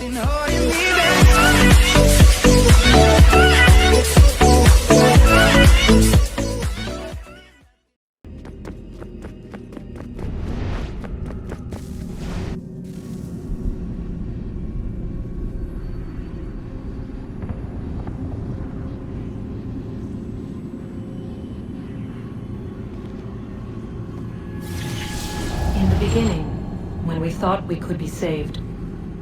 been holding me back. In the beginning, when we thought we could be saved,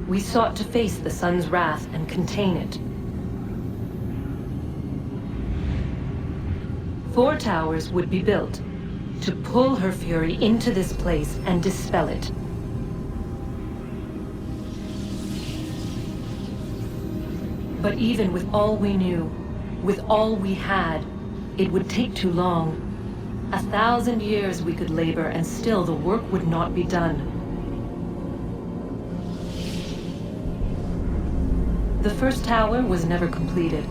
we sought to face the sun's wrath and contain it. 4 towers would be built to pull her fury into this place and dispel it. But even with all we knew, with all we had, it would take too long. 1,000 years we could labor and still the work would not be done. The first tower was never completed.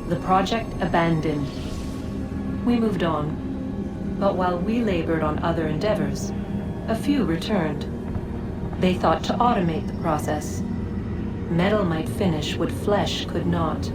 The project abandoned. We moved on. But while we labored on other endeavors, a few returned. They thought to automate the process. Metal might finish what flesh could not.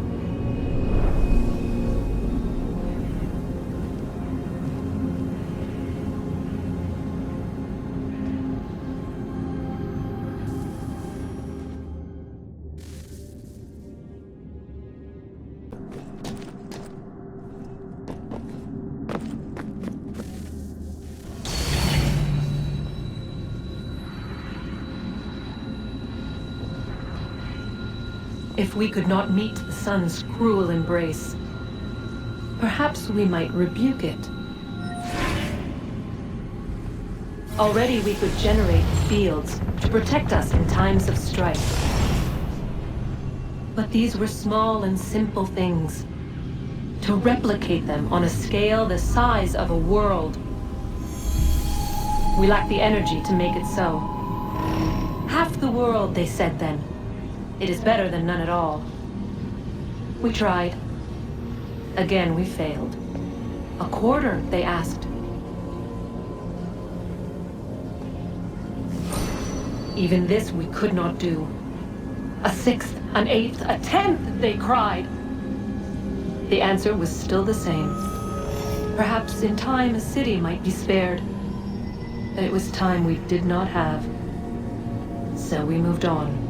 If we could not meet the sun's cruel embrace, perhaps we might rebuke it. Already we could generate fields to protect us in times of strife. But these were small and simple things. To replicate them on a scale the size of a world, we lacked the energy to make it so. Half the world, they said then. It is better than none at all. We tried. Again, we failed. A quarter, they asked. Even this we could not do. A 1/6, an 1/8, a 1/10, they cried. The answer was still the same. Perhaps in time a city might be spared. But it was time we did not have. So we moved on.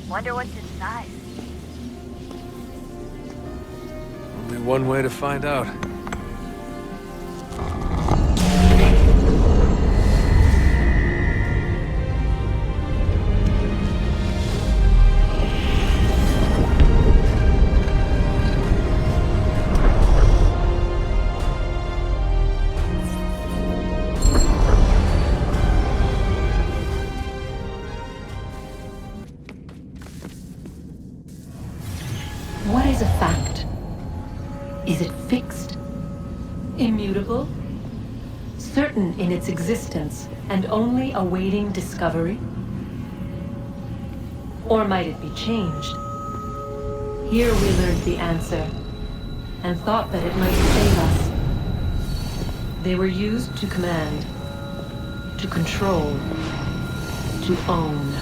Wonder what's inside. Only one way to find out. What is a fact? Is it fixed? Immutable? Certain in its existence and only awaiting discovery? Or might it be changed? Here we learned the answer and thought that it might save us. They were used to command, to control, to own.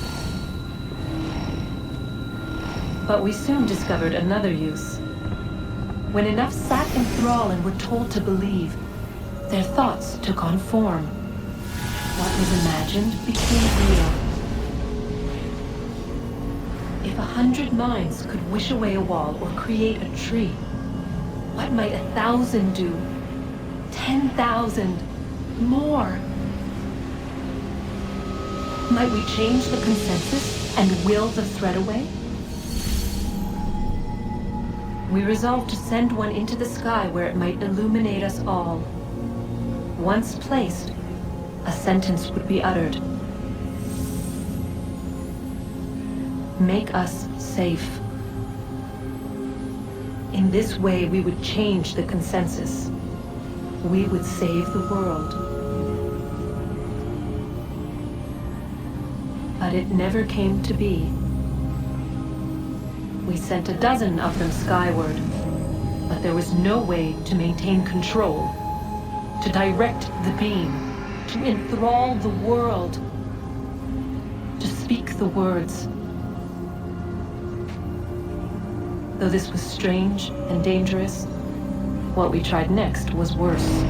But we soon discovered another use. When enough sat in thrall and were told to believe, their thoughts took on form. What was imagined became real. If 100 minds could wish away a wall or create a tree, what might 1,000 do? 10,000? More? Might we change the consensus and will the threat away? We resolved to send one into the sky where it might illuminate us all. Once placed, a sentence would be uttered. Make us safe. In this way, we would change the consensus. We would save the world. But it never came to be. We sent a dozen of them skyward, but there was no way to maintain control, to direct the beam, to enthrall the world, to speak the words. Though this was strange and dangerous, what we tried next was worse.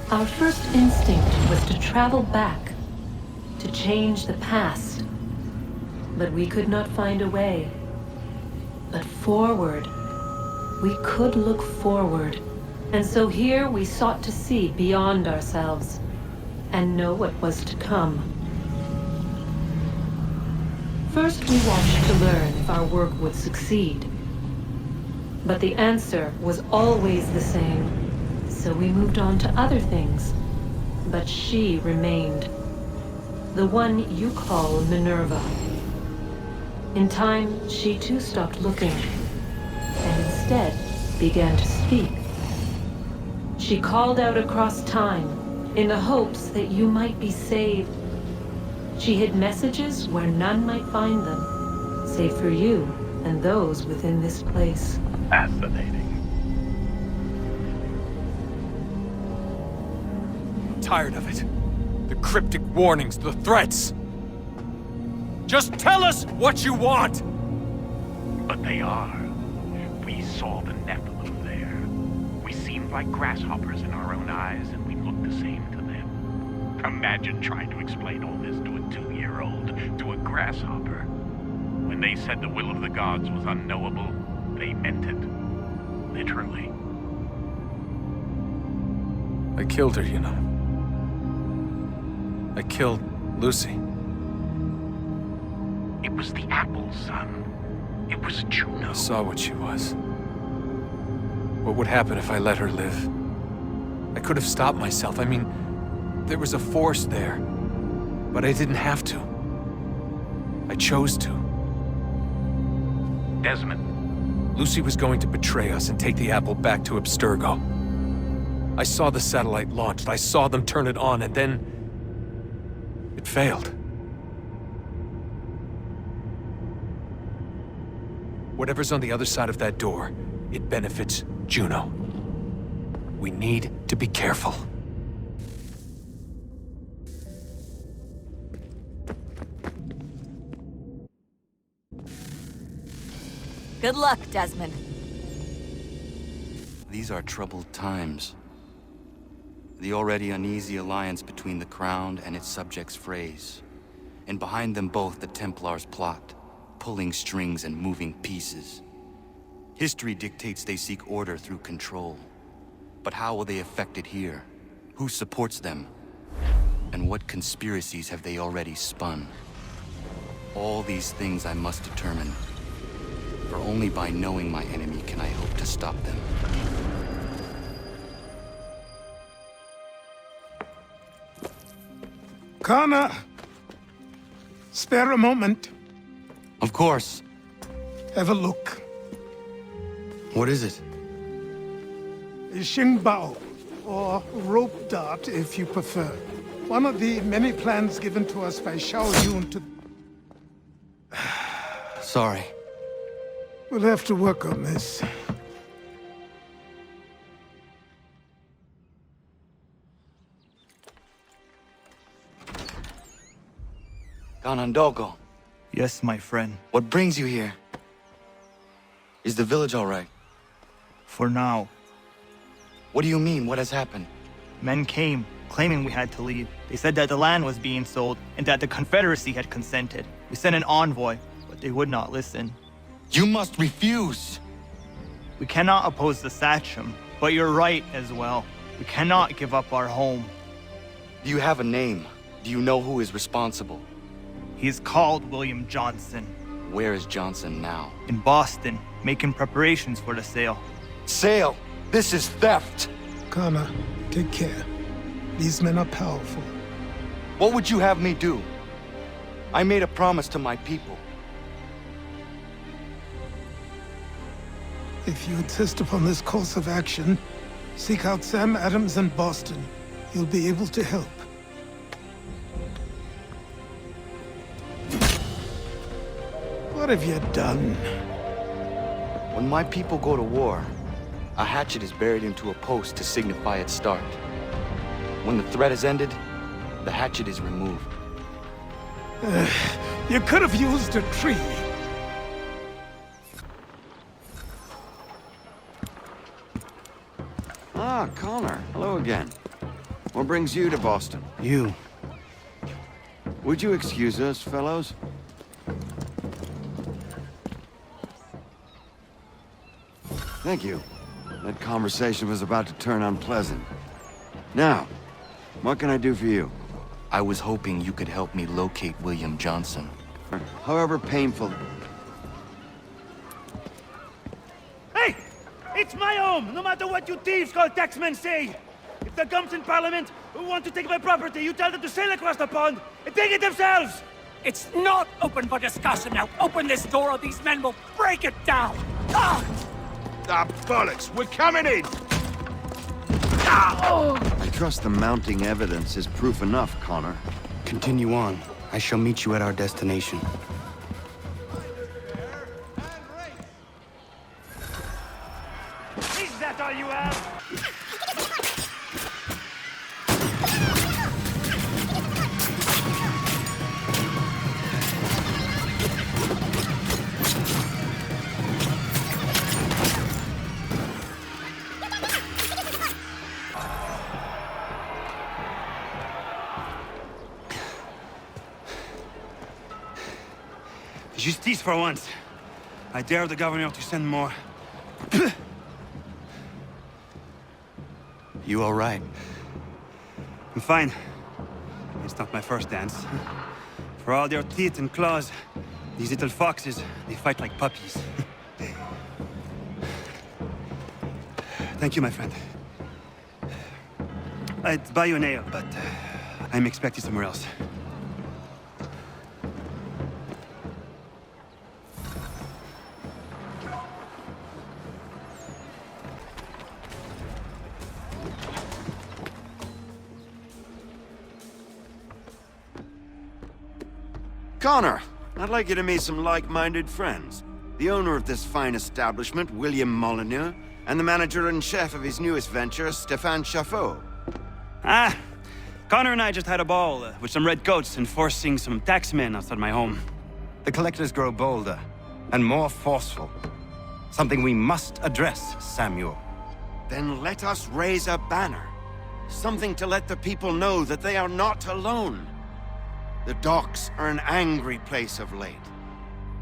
Our first instinct was to travel back, to change the past. But we could not find a way. But forward, we could look forward. And so here we sought to see beyond ourselves and know what was to come. First, we watched to learn if our work would succeed. But the answer was always the same. So we moved on to other things. But she remained. The one you call Minerva. In time, she too stopped looking, and instead began to speak. She called out across time, in the hopes that you might be saved. She hid messages where none might find them, save for you and those within this place. Fascinating. Tired of it. The cryptic warnings, the threats. Just tell us what you want! But they are. We saw the Nephilim there. We seemed like grasshoppers in our own eyes, and we looked the same to them. Imagine trying to explain all this to a 2-year-old, to a grasshopper. When they said the will of the gods was unknowable, they meant it. Literally. I killed her, you know. I killed Lucy. It was the apple, son. It was Juno. I saw what she was. What would happen if I let her live? I could have stopped myself. I mean, there was a force there. But I didn't have to. I chose to. Desmond. Lucy was going to betray us and take the apple back to Abstergo. I saw the satellite launched. I saw them turn it on, and then it failed. Whatever's on the other side of that door, it benefits Juno. We need to be careful. Good luck, Desmond. These are troubled times. The already uneasy alliance between the Crown and its subjects frays. And behind them both the Templars plot, pulling strings and moving pieces. History dictates they seek order through control. But how will they affect it here? Who supports them? And what conspiracies have they already spun? All these things I must determine. For only by knowing my enemy can I hope to stop them. Connor! Spare a moment. Of course. Have a look. What is it? A Xingbao, or rope dart if you prefer. One of the many plans given to us by Xiao Yun to... Sorry. We'll have to work on this. Ganondogo, Yes, my friend. what brings you here? Is the village all right? For now. What do you mean? What has happened? Men came, claiming we had to leave. They said that the land was being sold, and that the Confederacy had consented. We sent an envoy, but they would not listen. You must refuse! We cannot oppose the Sachem, but you're right as well. We cannot give up our home. Do you have a name? Do you know who is responsible? He is called William Johnson. Where is Johnson now? In Boston, making preparations for the sale. Sale! This is theft! Connor, take care. These men are powerful. What would you have me do? I made a promise to my people. If you insist upon this course of action, seek out Sam Adams in Boston. He'll be able to help. What have you done? When my people go to war, a hatchet is buried into a post to signify its start. When the threat is ended, the hatchet is removed. You could have used a tree. Ah, Connor. Hello again. What brings you to Boston? You. Would you excuse us, fellows? Thank you. That conversation was about to turn unpleasant. Now, what can I do for you? I was hoping you could help me locate William Johnson. However painful. Hey! It's my home, no matter what you thieves called taxmen say! If the gumps in Parliament who want to take my property, you tell them to sail across the pond and take it themselves! It's not open for discussion now. Open this door or these men will break it down. Ah! Ah, bollocks! We're coming in! I trust the mounting evidence is proof enough, Connor. Continue on. I shall meet you at our destination. Is that all you have? Justice for once. I dare the governor to send more. You all right? I'm fine. It's not my first dance. For all their teeth and claws, these little foxes, they fight like puppies. Thank you, my friend. I'd buy you an ale, but I'm expected somewhere else. Connor, I'd like you to meet some like-minded friends. The owner of this fine establishment, William Molyneux, and the manager and chef of his newest venture, Stéphane Chaffeau. Ah, Connor and I just had a ball with some red coats enforcing some taxmen outside my home. The collectors grow bolder and more forceful. Something we must address, Samuel. Then let us raise a banner. Something to let the people know that they are not alone. The docks are an angry place of late.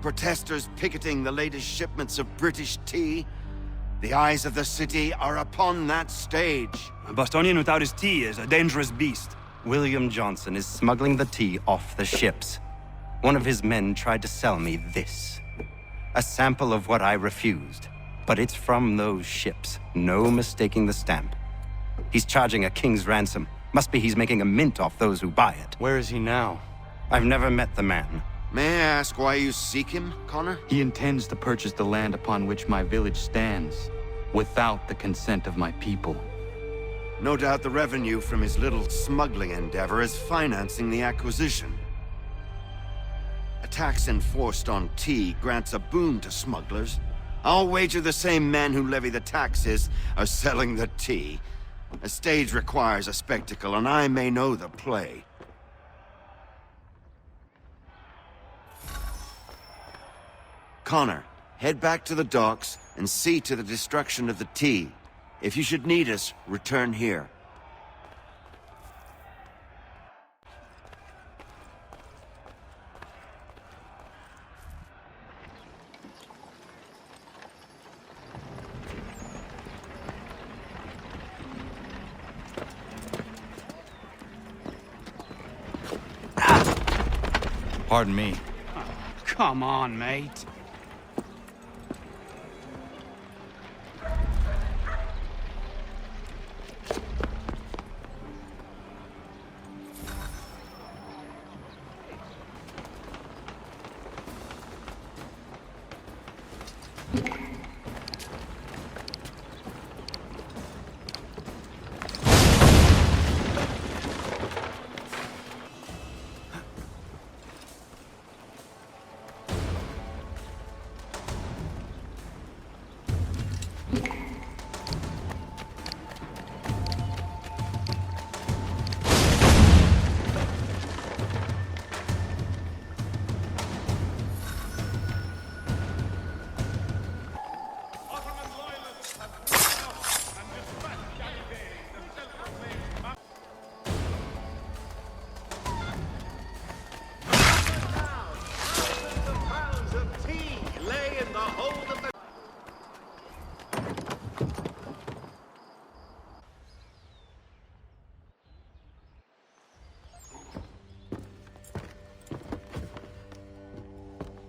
Protesters picketing the latest shipments of British tea. The eyes of the city are upon that stage. A Bostonian without his tea is a dangerous beast. William Johnson is smuggling the tea off the ships. One of his men tried to sell me this. A sample of what I refused. But it's from those ships. No mistaking the stamp. He's charging a king's ransom. Must be he's making a mint off those who buy it. Where is he now? I've never met the man. May I ask why you seek him, Connor? He intends to purchase the land upon which my village stands, without the consent of my people. No doubt the revenue from his little smuggling endeavor is financing the acquisition. A tax enforced on tea grants a boon to smugglers. I'll wager the same men who levy the taxes are selling the tea. A stage requires a spectacle, and I may know the play. Connor, head back to the docks and see to the destruction of the tea. If you should need us, return here. Pardon me. Come on, mate.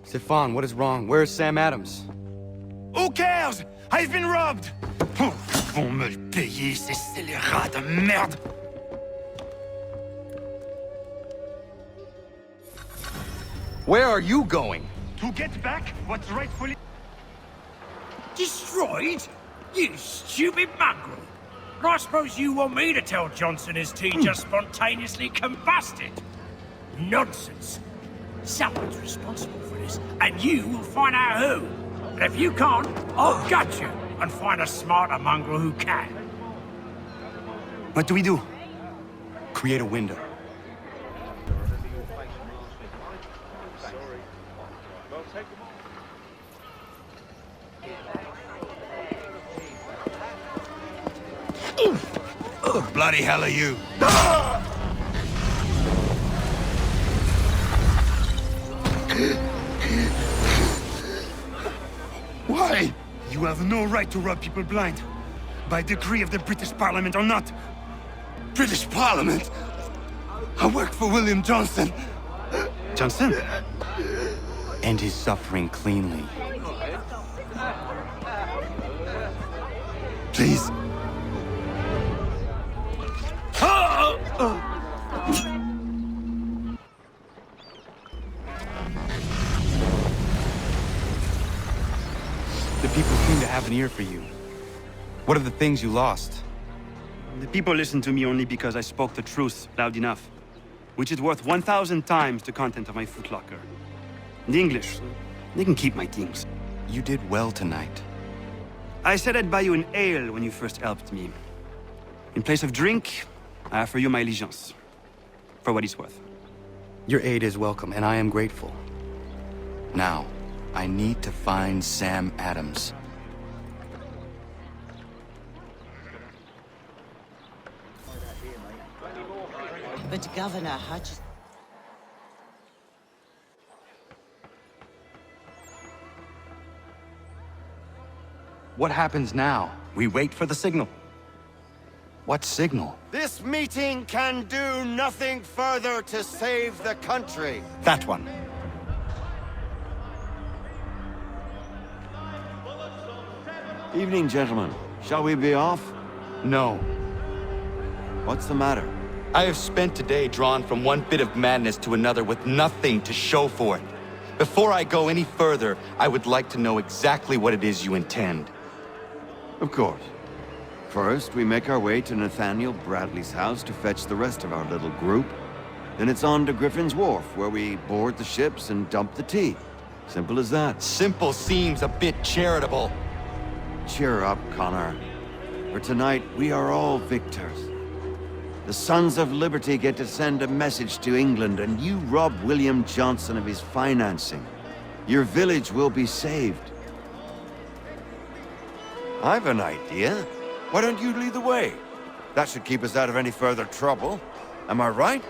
Stefan, what is wrong? Where is Sam Adams? Who cares? I've been robbed! Oh, vont me le payer, ces scélérats de merde! Where are you going? To get back what's rightfully... Destroyed? You stupid mongrel! I suppose you want me to tell Johnson his tea just spontaneously combusted? Nonsense! Someone's responsible for this, and you will find out who. And if you can't, I'll gut you and find a smarter mongrel who can. What do we do? Create a window. Bloody hell are you? Why? You have no right to rob people blind. By decree of the British Parliament or not. British Parliament? I work for William Johnson. Johnson? End his suffering cleanly. Please. The people seem to have an ear for you. What are the things you lost? The people listen to me only because I spoke the truth loud enough. Which is worth 1,000 times the content of my footlocker. The English, they can keep my things. You did well tonight. I said I'd buy you an ale when you first helped me. In place of drink, I offer you my allegiance. For what it's worth. Your aid is welcome, and I am grateful. Now, I need to find Sam Adams. But Governor Hutch... What happens now? We wait for the signal. What signal? This meeting can do nothing further to save the country. That one. Evening, gentlemen. Shall we be off? No. What's the matter? I have spent today drawn from one bit of madness to another with nothing to show for it. Before I go any further, I would like to know exactly what it is you intend. Of course. First, we make our way to Nathaniel Bradley's house to fetch the rest of our little group. Then it's on to Griffin's Wharf, where we board the ships and dump the tea. Simple as that. Simple seems a bit charitable. Cheer up, Connor. For tonight, we are all victors. The Sons of Liberty get to send a message to England, and you rob William Johnson of his financing. Your village will be saved. I've an idea. Why don't you lead the way? That should keep us out of any further trouble. Am I right?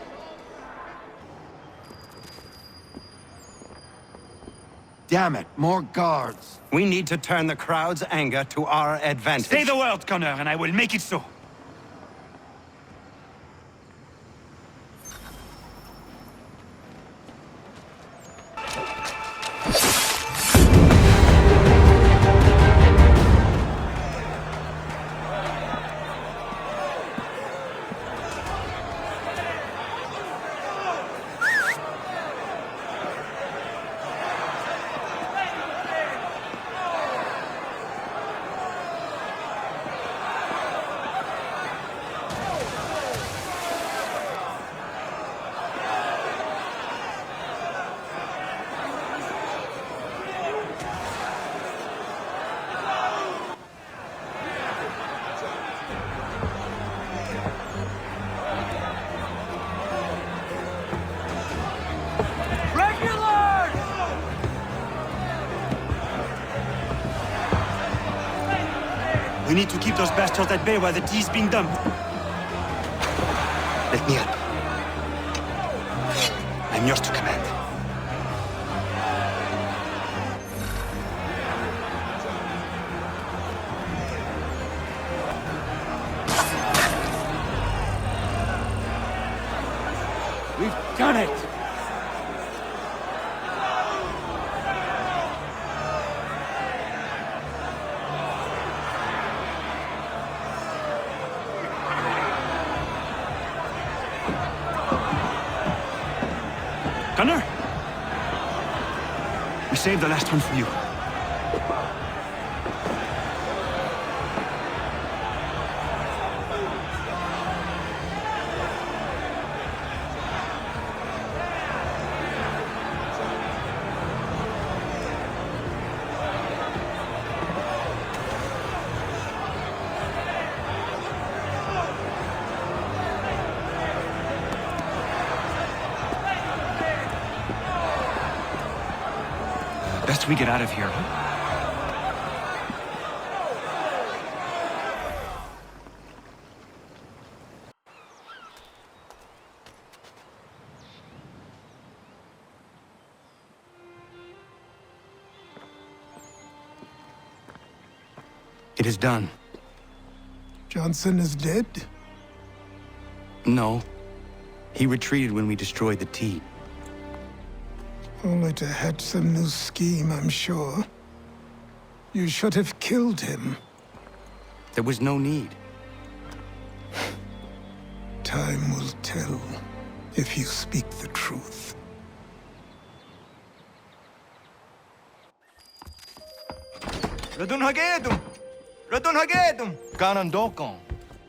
Damn it, more guards. We need to turn the crowd's anger to our advantage. Say the word, Connor, and I will make it so. We need to keep those bastards at bay while the tea's being dumped. Let me up. I'm yours to command. We've done it! Gunner? We saved the last one for you. Best we get out of here. It is done. Johnson is dead? No. He retreated when we destroyed the T. Only to hatch some new scheme, I'm sure. You should have killed him. There was no need. Time will tell if you speak the truth. Radun Hagedum! Radun Hagedum! Ganondokon,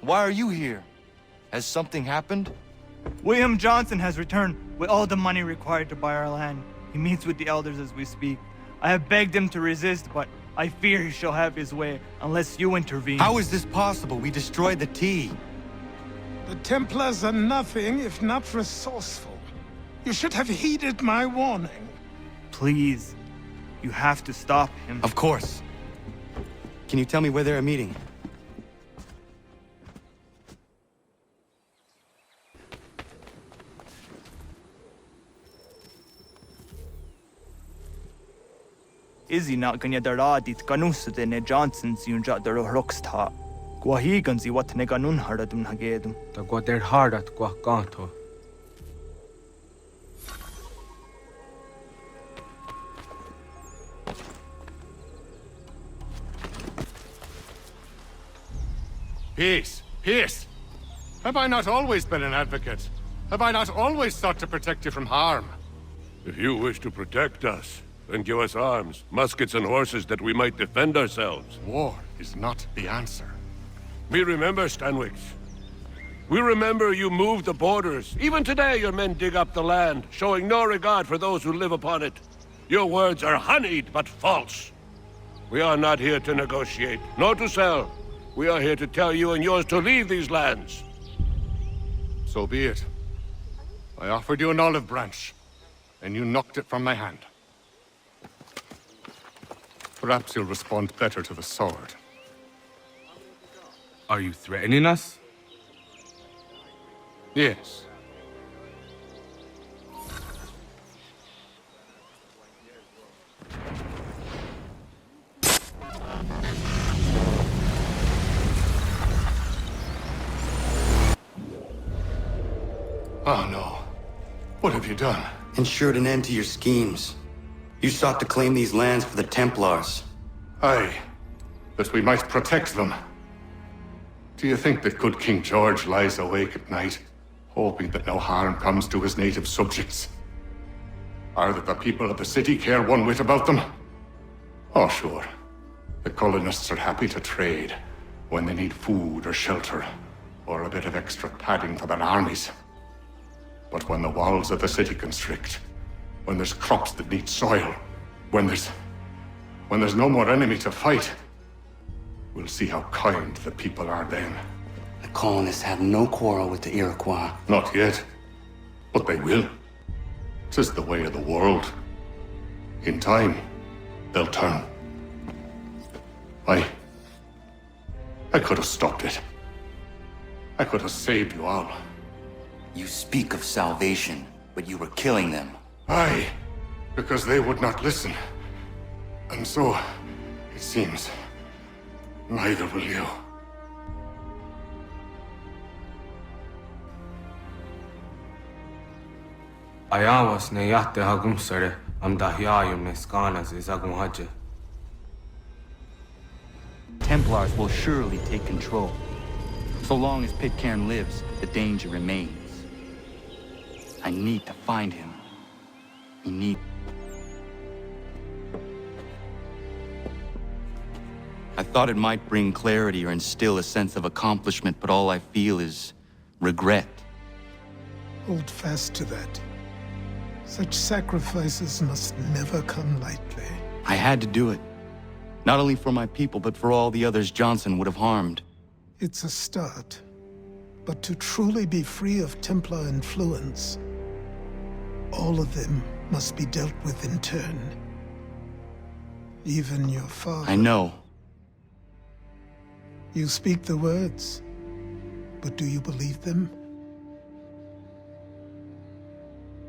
why are you here? Has something happened? William Johnson has returned with all the money required to buy our land. He meets with the elders as we speak. I have begged him to resist, but I fear he shall have his way unless you intervene. How is this possible? We destroyed the T. The Templars are nothing if not resourceful. You should have heeded my warning. Please, you have to stop him. Of course. Can you tell me where they're meeting? Izzy not ganya daradit kanusade ne Johnson's yunja daro rocksta. Guahiganzi what ne ganun haradum hagedum. Ta guader hardat gua kanto. Peace! Peace! Have I not always been an advocate? Have I not always sought to protect you from harm? If you wish to protect us, then give us arms, muskets and horses that we might defend ourselves. War is not the answer. We remember, Stanwix. We remember you moved the borders. Even today your men dig up the land, showing no regard for those who live upon it. Your words are honeyed, but false. We are not here to negotiate, nor to sell. We are here to tell you and yours to leave these lands. So be it. I offered you an olive branch, and you knocked it from my hand. Perhaps you'll respond better to the sword. Are you threatening us? Yes. Oh no. What have you done? Ensured an end to your schemes. You sought to claim these lands for the Templars. Aye, that we might protect them. Do you think that good King George lies awake at night, hoping that no harm comes to his native subjects? Or that the people of the city care one whit about them? Oh, sure. The colonists are happy to trade when they need food or shelter, or a bit of extra padding for their armies. But when the walls of the city constrict, when there's crops that need soil, when there's no more enemy to fight, we'll see how kind the people are then. The colonists have no quarrel with the Iroquois. Not yet, but they will. 'Tis the way of the world. In time, they'll turn. I could have stopped it. I could have saved you all. You speak of salvation, but you were killing them. Aye, because they would not listen. And so, it seems, neither will you. Ayawas ne yatte hagumsare am dahyayum ne skanas is agumhaje. Templars will surely take control. So long as Pitcairn lives, the danger remains. I need to find him. You need... I thought it might bring clarity or instill a sense of accomplishment, but all I feel is regret. Hold fast to that. Such sacrifices must never come lightly. I had to do it. Not only for my people, but for all the others Johnson would have harmed. It's a start. But to truly be free of Templar influence, all of them must be dealt with in turn. Even your father. I know. You speak the words, but do you believe them?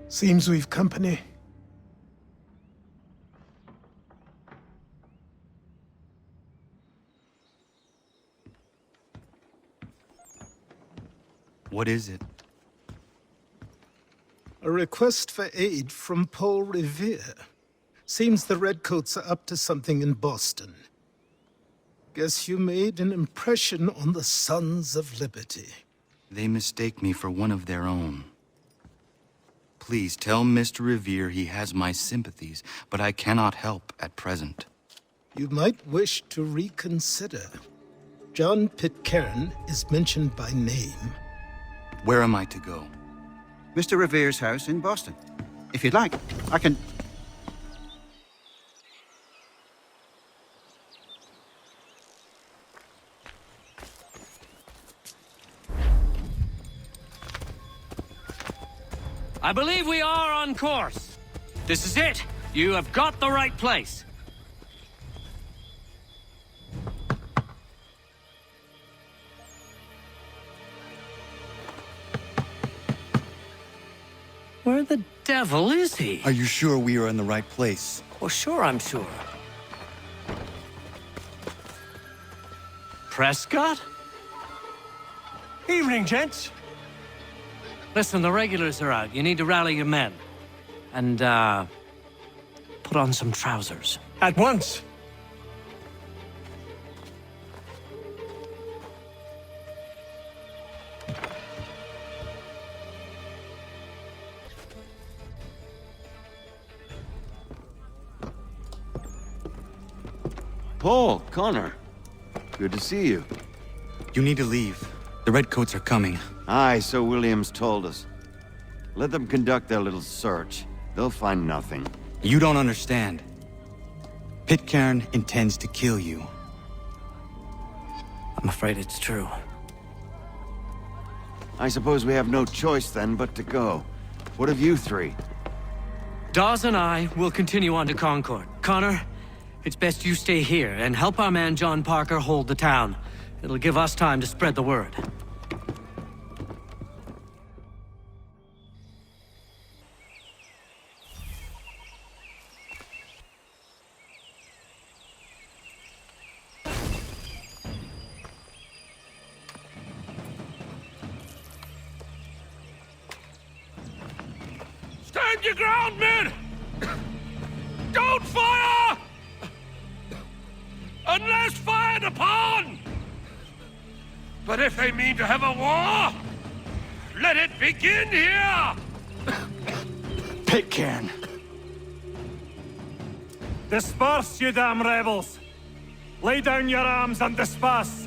Seems we've company. What is it? A request for aid from Paul Revere. Seems the Redcoats are up to something in Boston. Guess you made an impression on the Sons of Liberty. They mistake me for one of their own. Please tell Mr. Revere he has my sympathies, but I cannot help at present. You might wish to reconsider. John Pitcairn is mentioned by name. Where am I to go? Mr. Revere's house in Boston. If you'd like, I can... I believe we are on course. This is it. You have got the right place. Where the devil is he? Are you sure we are in the right place? Well, sure, I'm sure. Prescott? Evening, gents. Listen, the regulars are out. You need to rally your men. And, put on some trousers. At once. Paul, Connor. Good to see you. You need to leave. The Redcoats are coming. Aye, so Williams told us. Let them conduct their little search. They'll find nothing. You don't understand. Pitcairn intends to kill you. I'm afraid it's true. I suppose we have no choice then but to go. What of you three? Dawes and I will continue on to Concord. Connor, it's best you stay here and help our man John Parker hold the town. It'll give us time to spread the word. Stand your ground, men! Don't fire! Unless fired upon! But if they mean to have a war, let it begin here! Pitcairn! Disperse, you damn rebels! Lay down your arms and disperse!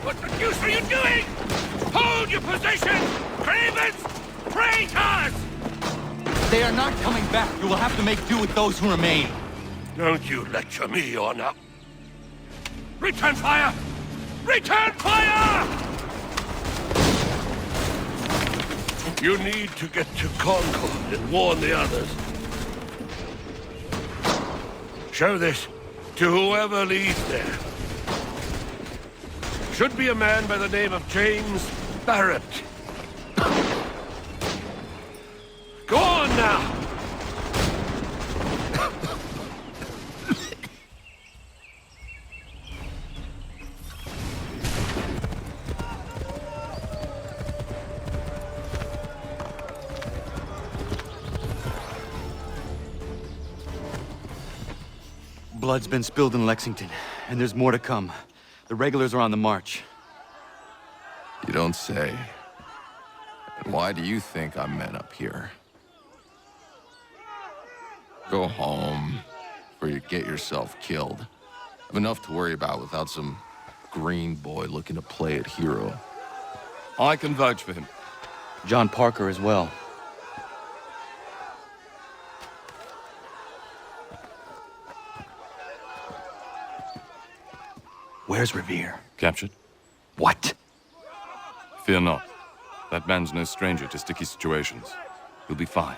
What the deuce are you doing? Hold your position! Cravens! Traitors! They are not coming back. You will have to make do with those who remain. Don't you lecture me on up. Return fire! Return fire! You need to get to Concord and warn the others. Show this to whoever leads there. Should be a man by the name of James Barrett. Go on now! Blood's been spilled in Lexington, and there's more to come. The regulars are on the march. You don't say. And why do you think I'm men up here? Go home, or you get yourself killed. I've enough to worry about without some green boy looking to play at hero. I can vouch for him. John Parker as well. Where's Revere? Captured? What? Fear not. That man's no stranger to sticky situations. He'll be fine.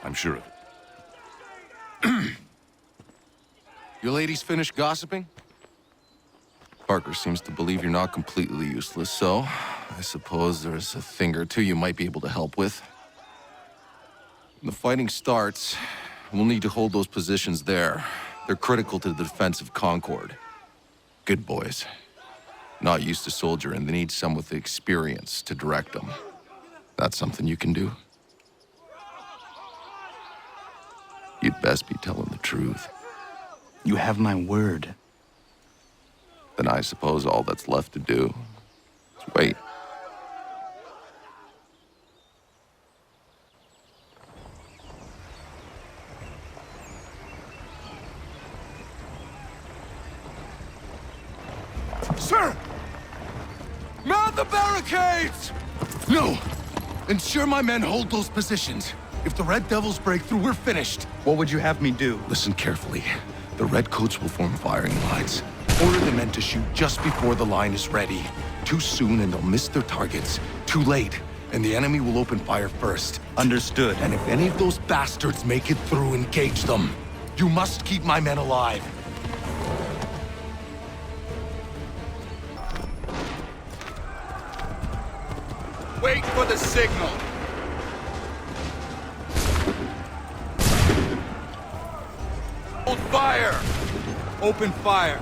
I'm sure of it. You ladies finished gossiping? Parker seems to believe you're not completely useless, so I suppose there's a thing or two you might be able to help with. When the fighting starts, we'll need to hold those positions there. They're critical to the defense of Concord. Good boys. Not used to soldiering, they need some with the experience to direct them. That's something you can do? You'd best be telling the truth. You have my word. Then I suppose all that's left to do is wait. Sir! Mount the barricades! No! Ensure my men hold those positions. If the Red Devils break through, we're finished. What would you have me do? Listen carefully. The Redcoats will form firing lines. Order the men to shoot just before the line is ready. Too soon and they'll miss their targets. Too late, and the enemy will open fire first. Understood. And if any of those bastards make it through, engage them. You must keep my men alive. Wait for the signal. Hold fire. Open fire.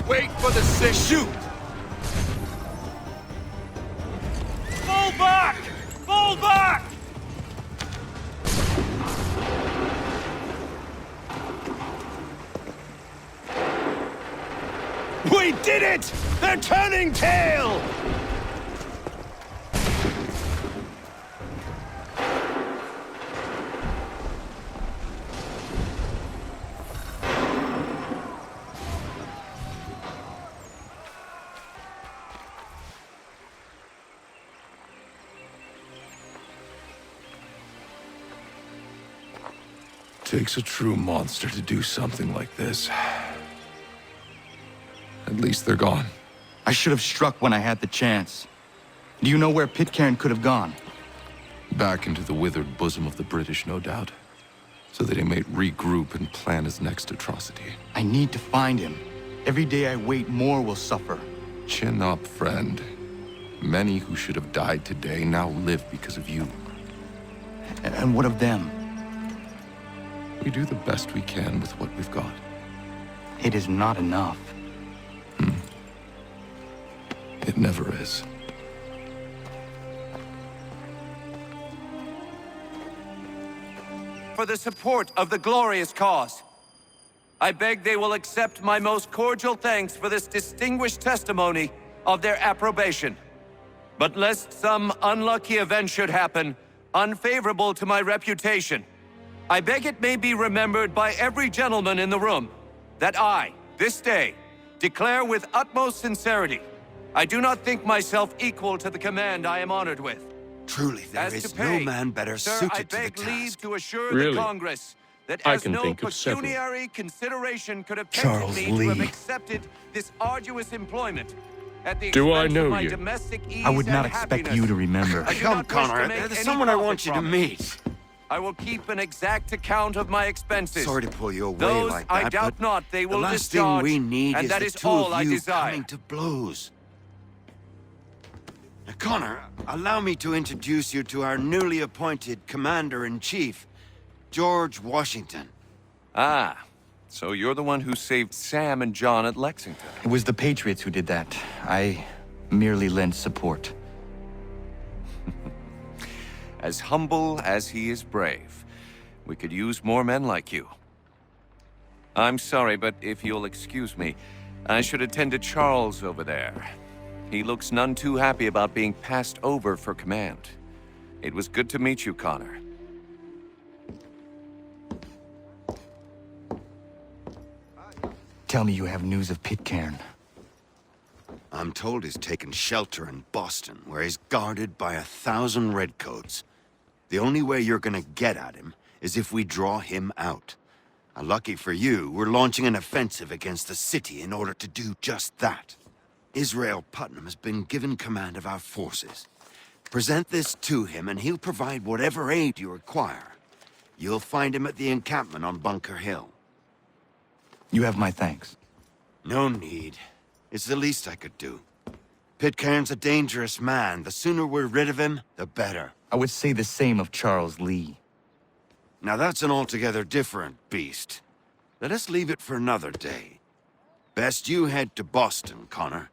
Wait for the signal. Shoot. Fall back! Fall back! We did it! They're turning tail! Takes a true monster to do something like this. At least they're gone. I should have struck when I had the chance. Do you know where Pitcairn could have gone? Back into the withered bosom of the British, no doubt. So that he might regroup and plan his next atrocity. I need to find him. Every day I wait, more will suffer. Chin up, friend. Many who should have died today now live because of you. And what of them? We do the best we can with what we've got. It is not enough. It never is. For the support of the glorious cause, I beg they will accept my most cordial thanks for this distinguished testimony of their approbation. But lest some unlucky event should happen, unfavorable to my reputation, I beg it may be remembered by every gentleman in the room that I, this day, declare with utmost sincerity, I do not think myself equal to the command I am honored with. Truly, there is no man better suited to the task. Leave to assure Really? the Congress that I as can no think of several. pecuniary consideration could have Charles tempted me to have Lee. accepted this arduous employment at the Do I expense know of my you? domestic ease I would not and expect happiness. you to remember. I do Come, not wish Connor, to make there's any someone I profit want you to from it. meet. I will keep an exact account of my expenses. Sorry to pull you away Those like that, I doubt but not they will the last discharge, thing we need and is that the is two all of I you desire. coming to blows. Now, Connor, allow me to introduce you to our newly appointed Commander-in-Chief, George Washington. Ah, so you're the one who saved Sam and John at Lexington. It was the Patriots who did that. I merely lent support. As humble as he is brave. We could use more men like you. I'm sorry, but if you'll excuse me, I should attend to Charles over there. He looks none too happy about being passed over for command. It was good to meet you, Connor. Tell me you have news of Pitcairn. I'm told he's taken shelter in Boston, where he's guarded by 1,000 redcoats. The only way you're gonna get at him is if we draw him out. And lucky for you, we're launching an offensive against the city in order to do just that. Israel Putnam has been given command of our forces. Present this to him and he'll provide whatever aid you require. You'll find him at the encampment on Bunker Hill. You have my thanks. No need. It's the least I could do. Pitcairn's a dangerous man. The sooner we're rid of him, the better. I would say the same of Charles Lee. Now that's an altogether different beast. Let us leave it for another day. Best you head to Boston, Connor.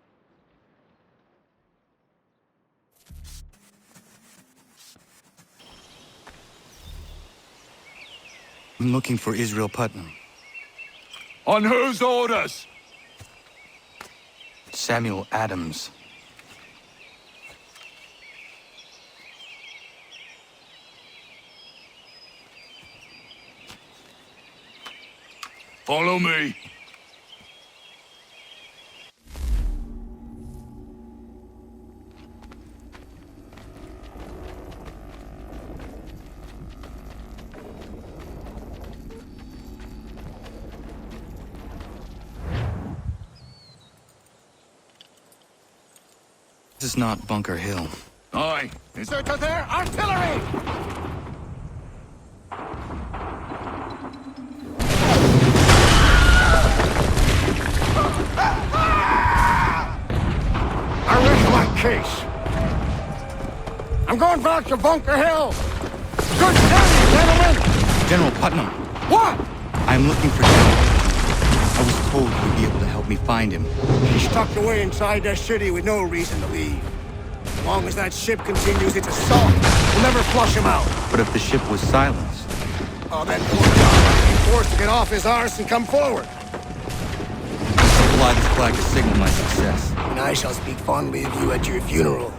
I'm looking for Israel Putnam. On whose orders? Samuel Adams. Follow me. This is not Bunker Hill. Aye. Is there to their artillery? I rest my case. I'm going back to Bunker Hill. Good day, gentlemen! General Putnam. What? I'm looking for General. I was told you would be able to help me find him. He's tucked away inside that city with no reason to leave. As long as that ship continues its assault, we'll never flush him out. But if the ship was silenced... Oh, that poor guy. He's forced to get off his arse and come forward. Fly this flag to signal my success. And I shall speak fondly of you at your funeral.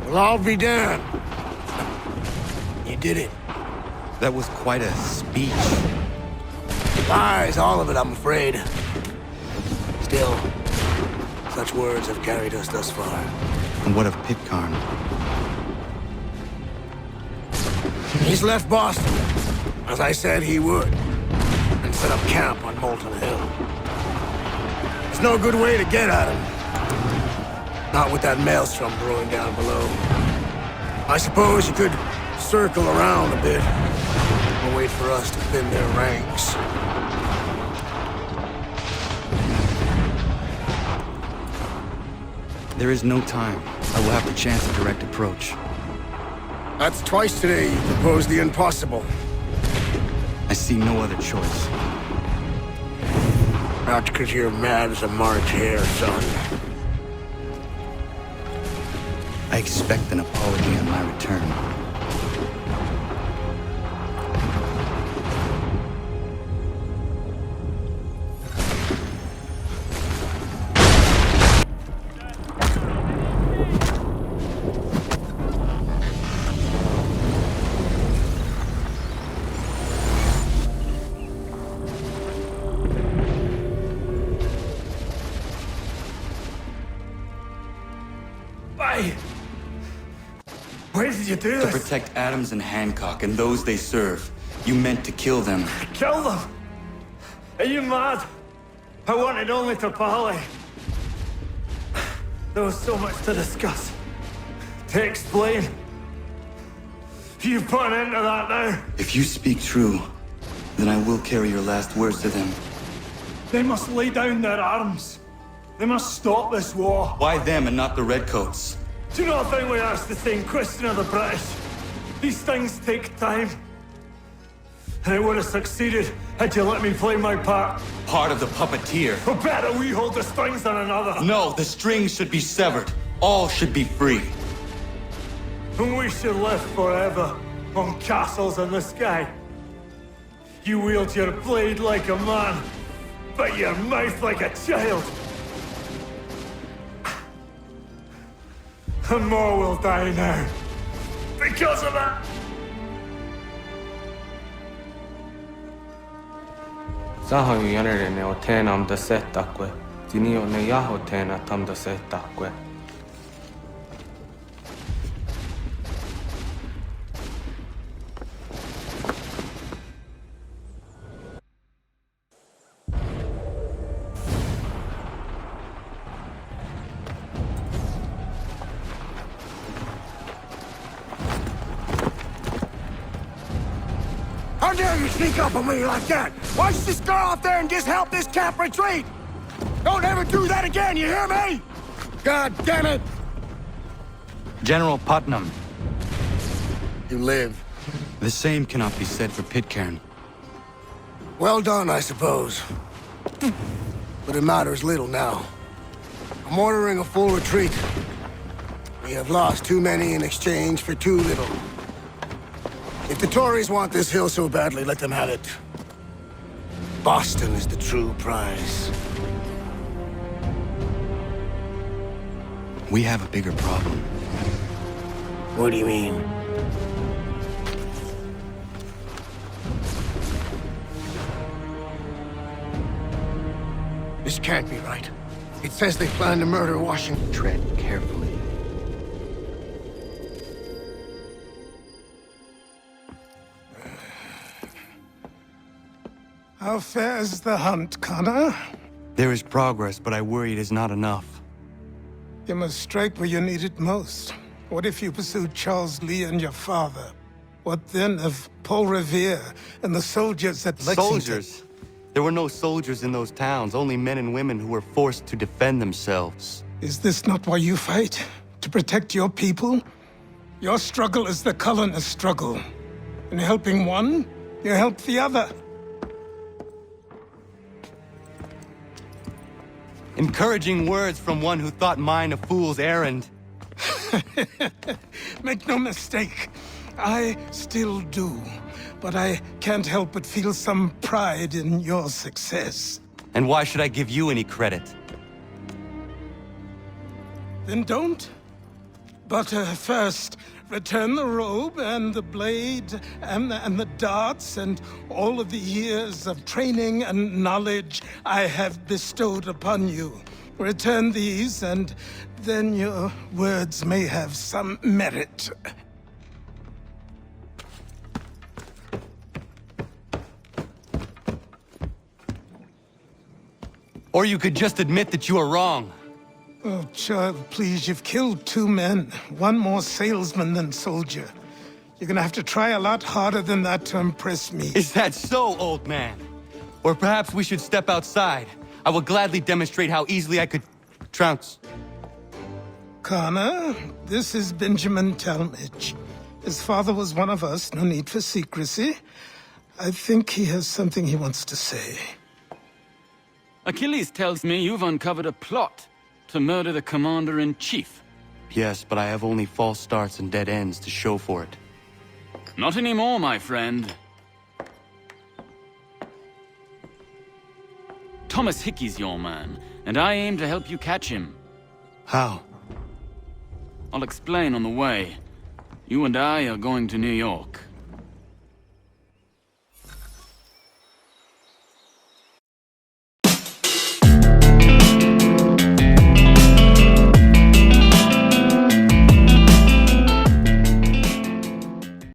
Well, I'll be damned. You did it. That was quite a speech. Lies, all of it, I'm afraid. Still, such words have carried us thus far. And what of Pitcairn? He's left Boston, as I said he would, and set up camp on Molten Hill. There's no good way to get at him. Not with that maelstrom brewing down below. I suppose you could circle around a bit and wait for us to thin their ranks. There is no time. I will have to chance a direct approach. That's twice today you proposed the impossible. I see no other choice. Not because you're mad as a March hare, son. I expect an apology on my return. Why did you do this? To protect Adams and Hancock and those they serve. You meant to kill them. Kill them? Are you mad? I wanted only to parley. There was so much to discuss, to explain. You put an end to that now. If you speak true, then I will carry your last words to them. They must lay down their arms. They must stop this war. Why them and not the Redcoats? Do you not think we asked the same question of the British? These things take time. And it would have succeeded had you let me play my part. Part of the puppeteer. Or better we hold the strings than another. No, the strings should be severed. All should be free. And we should live forever on castles in the sky. You wield your blade like a man, but your mouth like a child. And more will die now. Because of that. Zaho yanere ne otena am da setakwe. Dinio ne yaho tena tam da setakwe. How dare you sneak up on me like that? Why don't you just go out there and just help this camp retreat? Don't ever do that again, you hear me? God damn it! General Putnam. You live. The same cannot be said for Pitcairn. Well done, I suppose. But it matters little now. I'm ordering a full retreat. We have lost too many in exchange for too little. If the Tories want this hill so badly, let them have it. Boston is the true prize. We have a bigger problem. What do you mean? This can't be right. It says they plan to murder Washington. Tread carefully. How fares the hunt, Connor? There is progress, but I worry it is not enough. You must strike where you need it most. What if you pursued Charles Lee and your father? What then of Paul Revere and the soldiers at Lexington? Soldiers? There were no soldiers in those towns, only men and women who were forced to defend themselves. Is this not why you fight? To protect your people? Your struggle is the colonist struggle. In helping one, you help the other. Encouraging words from one who thought mine a fool's errand. Make no mistake, I still do. But I can't help but feel some pride in your success. And why should I give you any credit? Then don't. But first, return the robe and the blade and the darts and all of the years of training and knowledge I have bestowed upon you. Return these, and then your words may have some merit. Or you could just admit that you are wrong. Oh, child, please, you've killed 2 men. One more salesman than soldier. You're gonna have to try a lot harder than that to impress me. Is that so, old man? Or perhaps we should step outside. I will gladly demonstrate how easily I could trounce. Connor, this is Benjamin Talmadge. His father was one of us, no need for secrecy. I think he has something he wants to say. Achilles tells me you've uncovered a plot to murder the Commander-in-Chief. Yes, but I have only false starts and dead ends to show for it. Not anymore, my friend. Thomas Hickey's your man, and I aim to help you catch him. How? I'll explain on the way. You and I are going to New York.